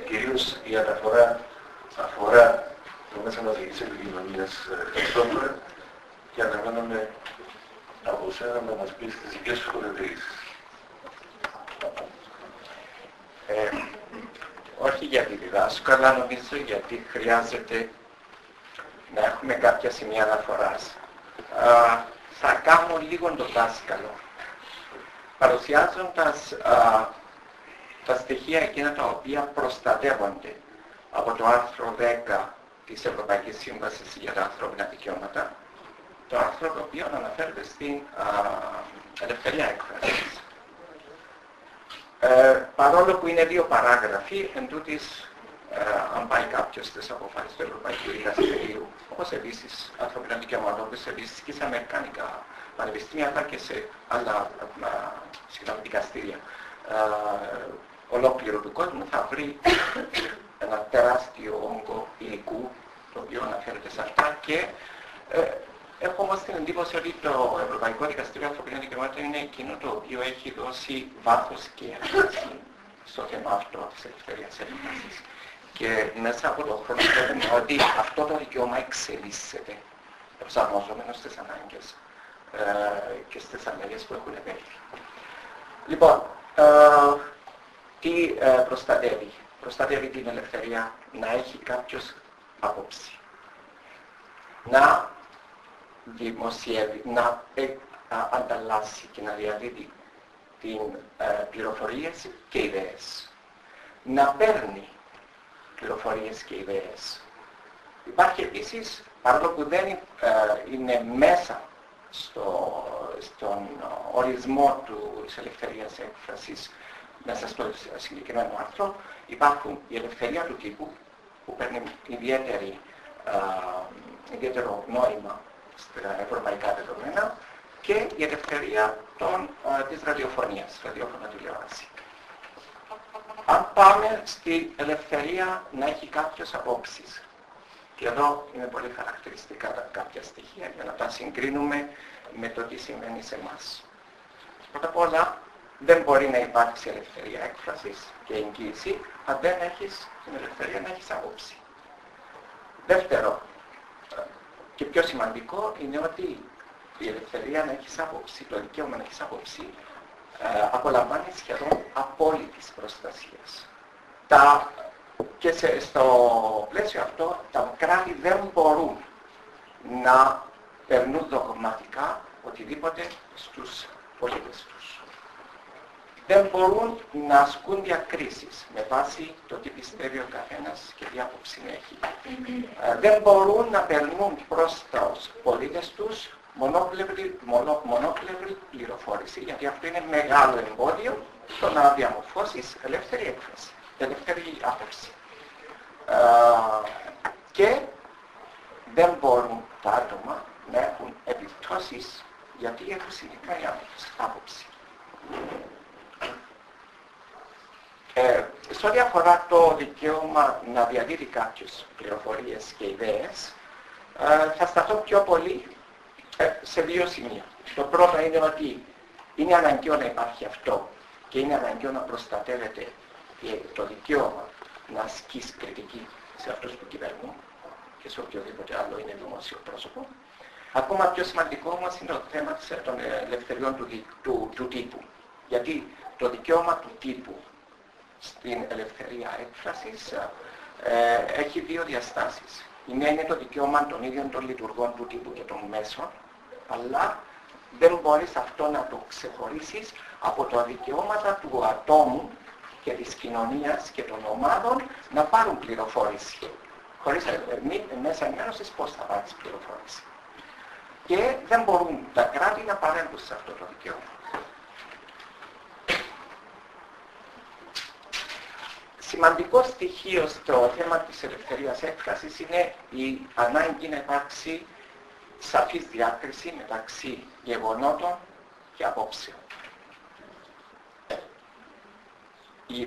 κυρίως η αναφορά αφορά το μέσα μαζικής επικοινωνίας software και αναμένουμε από σένα να μας πεις τις δικές σου παρατηρήσεις. Όχι γιατί διδάσκω, αλλά νομίζω γιατί χρειάζεται να έχουμε κάποια σημεία αναφοράς. Θα κάνω λίγο το δάσκαλο, παρουσιάζοντας τα στοιχεία εκείνα τα οποία προστατεύονται από το άρθρο 10 της Ευρωπαϊκής Σύμβασης για τα ανθρώπινα δικαιώματα, το άρθρο το οποίο αναφέρεται στην ελευθερία έκφρασης. Παρόλο που είναι δύο παράγραφοι, εν τούτης, αν πάει κάποιος στις αποφάσεις του Ευρωπαϊκού Δικαστηρίου, όπως επίσης ανθρώπινα δικαιώματα, όπως επίσης και σε αμερικάνικα πανεπιστήμια, αλλά και σε άλλα δικαστήρια ολόκληρο του κόσμου, θα βρει ένα τεράστιο όγκο υλικού, το οποίο αναφέρεται σε αυτά, και έχω όμως την εντύπωση ότι το Ευρωπαϊκό Δικαστήριο Ανθρωπίνων Δικαιωμάτων είναι εκείνο το οποίο έχει δώσει βάθος και ένταση στο θέμα αυτό της ελευθερίας έκφρασης. Και μέσα από τον χρόνο βλέπουμε ότι αυτό το δικαίωμα εξελίσσεται, προσαρμοζόμενο στις ανάγκες και στις αλλαγές που έχουν επέλθει. Λοιπόν, τι προστατεύει? Προστατεύει την ελευθερία να έχει κάποιος άποψη, να δημοσιεύει, να ανταλλάσσει και να διαδίδει την πληροφορίες και ιδέες, να παίρνει πληροφορίες και ιδέες. Υπάρχει επίσης, παρόλο που δεν είναι μέσα στον ορισμό της ελευθερίας έκφρασης μέσα στο συγκεκριμένο άρθρο, υπάρχουν η ελευθερία του τύπου, που παίρνει ιδιαίτερο νόημα στα ευρωπαϊκά δεδομένα, και η ελευθερία της ραδιοφωνίας, ραδιόφωνα τηλεόραση. Αν πάμε στην ελευθερία να έχει κάποιος απόψεις, και εδώ είναι πολύ χαρακτηριστικά κάποια στοιχεία για να τα συγκρίνουμε με το τι σημαίνει σε εμάς. Πρώτα απ' όλα, δεν μπορεί να υπάρξει ελευθερία έκφρασης και εγγύηση αν δεν έχεις την ελευθερία να έχεις άποψη. Δεύτερο, και πιο σημαντικό, είναι ότι η ελευθερία να έχεις άποψη, το δικαίωμα να έχεις άποψη, απολαμβάνει σχεδόν απόλυτης προστασίας. Και στο πλαίσιο αυτό, τα κράτη δεν μπορούν να περνούν δογματικά οτιδήποτε στους πολίτες τους. Δεν μπορούν να ασκούν διακρίσεις με βάση το τι πιστεύει ο καθένας και τι άποψη έχει. Δεν μπορούν να περνούν προς τους πολίτες τους μονόκλευρη πληροφόρηση, γιατί αυτό είναι μεγάλο εμπόδιο στο να διαμορφώσεις ελεύθερη έκφραση, ελεύθερη άποψη. Και δεν μπορούν τα άτομα να έχουν επιπτώσεις γιατί έχουν συγκεκριμένη άποψη. Σε ό,τι αφορά το δικαίωμα να διαδίδει κάποιος πληροφορίες και ιδέες, θα σταθώ πιο πολύ σε δύο σημεία. Το πρώτο είναι ότι είναι αναγκαίο να υπάρχει αυτό και είναι αναγκαίο να προστατεύεται το δικαίωμα να ασκείς κριτική σε αυτούς που κυβερνούν και σε οποιοδήποτε άλλο είναι δημόσιο πρόσωπο. Ακόμα πιο σημαντικό όμως είναι το θέμα των ελευθεριών του τύπου. Γιατί το δικαίωμα του τύπου στην ελευθερία έκφρασης έχει δύο διαστάσεις. Η μία είναι το δικαίωμα των ίδιων των λειτουργών του τύπου και των μέσων, αλλά δεν μπορείς αυτό να το ξεχωρίσεις από τα δικαιώματα του ατόμου και της κοινωνίας και των ομάδων να πάρουν πληροφόρηση. Χωρίς μέσα ενημέρωσης πώς θα πάρεις πληροφόρηση. Και δεν μπορούν τα κράτη να παρέμβουν σε αυτό το δικαίωμα. Σημαντικό στοιχείο στο θέμα της ελευθερίας έκφρασης είναι η ανάγκη να υπάρξει σαφής διάκριση μεταξύ γεγονότων και απόψεων.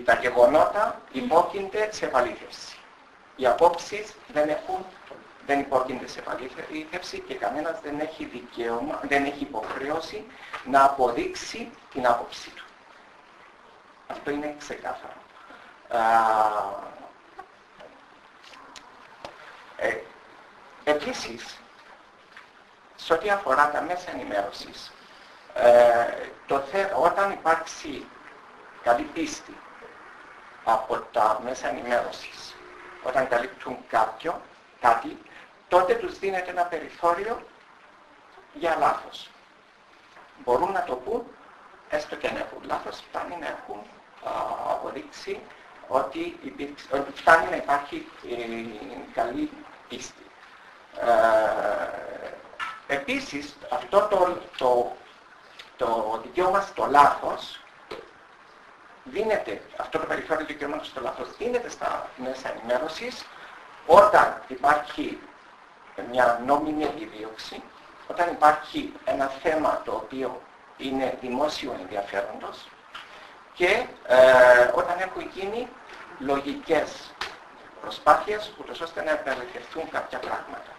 Τα γεγονότα υπόκεινται σε επαλήθευση. Οι απόψεις δεν υπόκεινται σε επαλήθευση και κανένας δεν έχει δικαίωμα, δεν έχει υποχρέωση να αποδείξει την άποψή του. Αυτό είναι ξεκάθαρο. Επίσης, σε ό,τι αφορά τα μέσα ενημέρωσης, όταν υπάρξει καλή πίστη από τα μέσα ενημέρωσης, όταν καλύπτουν κάτι, τότε τους δίνεται ένα περιθώριο για λάθος. Μπορούν να το πούν, έστω και αν έχουν λάθος, φτάνει να έχουν αποδείξει ότι φτάνει να υπάρχει καλή πίστη. Επίσης, αυτό το δικαίωμα στο λάθος δίνεται, αυτό το περιθώριο δικαιώματος στο λάθος δίνεται στα μέσα ενημέρωσης όταν υπάρχει μια νόμιμη επιδίωξη, όταν υπάρχει ένα θέμα το οποίο είναι δημόσιο ενδιαφέροντος και όταν έχουν γίνει λογικές προσπάθειες ούτως ώστε να επαληθευτούν κάποια πράγματα.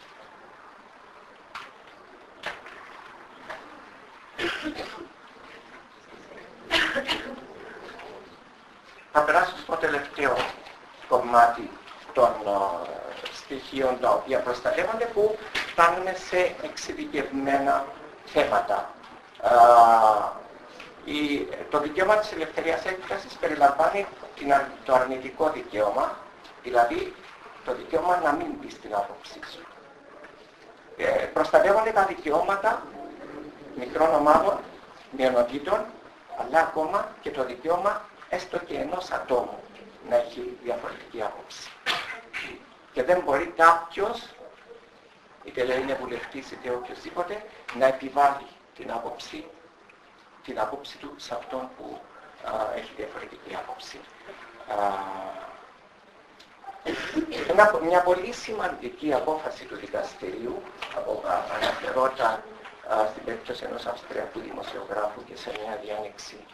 Θα περάσω στο τελευταίο κομμάτι των στοιχείων τα οποία προστατεύονται, που φτάνουμε σε εξειδικευμένα θέματα. Το δικαίωμα της ελευθερίας έκφρασης περιλαμβάνει το αρνητικό δικαίωμα, δηλαδή το δικαίωμα να μην πεις την άποψή σου. Προστατεύονται τα δικαιώματα μικρών ομάδων, μειονοτήτων, αλλά ακόμα και το δικαίωμα έστω και ενός ατόμου να έχει διαφορετική άποψη. Και δεν μπορεί κάποιος, είτε είναι βουλευτής είτε οποιοσδήποτε, να επιβάλλει την άποψη του σε αυτόν που έχει διαφορετική άποψη. Μια πολύ σημαντική απόφαση του δικαστηρίου αναφερόταν στην περίπτωση ενός Αυστριακού δημοσιογράφου και σε μια διάνοιξη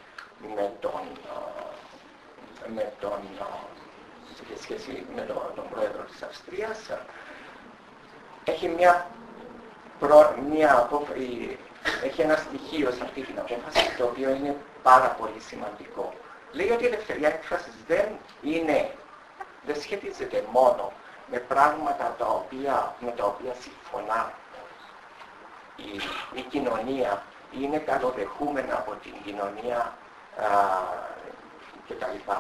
σε σχέση με τον πρόεδρο της Αυστρίας. Έχει έχει ένα στοιχείο σε αυτή την απόφαση το οποίο είναι πάρα πολύ σημαντικό. Λέει ότι η ελευθερία έκφρασης δεν σχετίζεται μόνο με πράγματα με τα οποία συμφωνά η κοινωνία, είναι καλοδεχούμενα από την κοινωνία κτλ.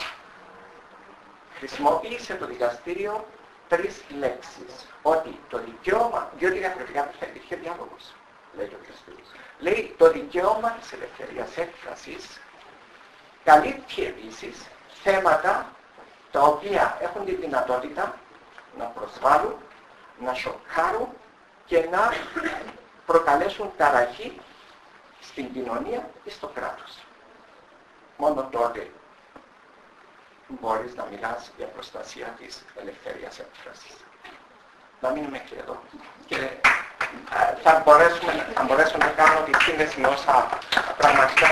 Χρησιμοποίησε το δικαστήριο 3 λέξεις. Ότι το δικαίωμα, διότι διαφορετικά θα υπήρχε διάλογος, λέει το δικαστήριο. Λέει το δικαίωμα της ελευθερίας έκφρασης καλύπτει επίσης θέματα τα οποία έχουν τη δυνατότητα να προσβάλλουν, να σοκάρουν και να προκαλέσουν ταραχή στην κοινωνία ή στο κράτος. Μόνο τότε μπορείς να μιλάς για προστασία της ελευθερίας έκφρασης. Να μείνουμε και εδώ. Και θα μπορέσω να κάνω τη σύνδεση με όσα πραγματικά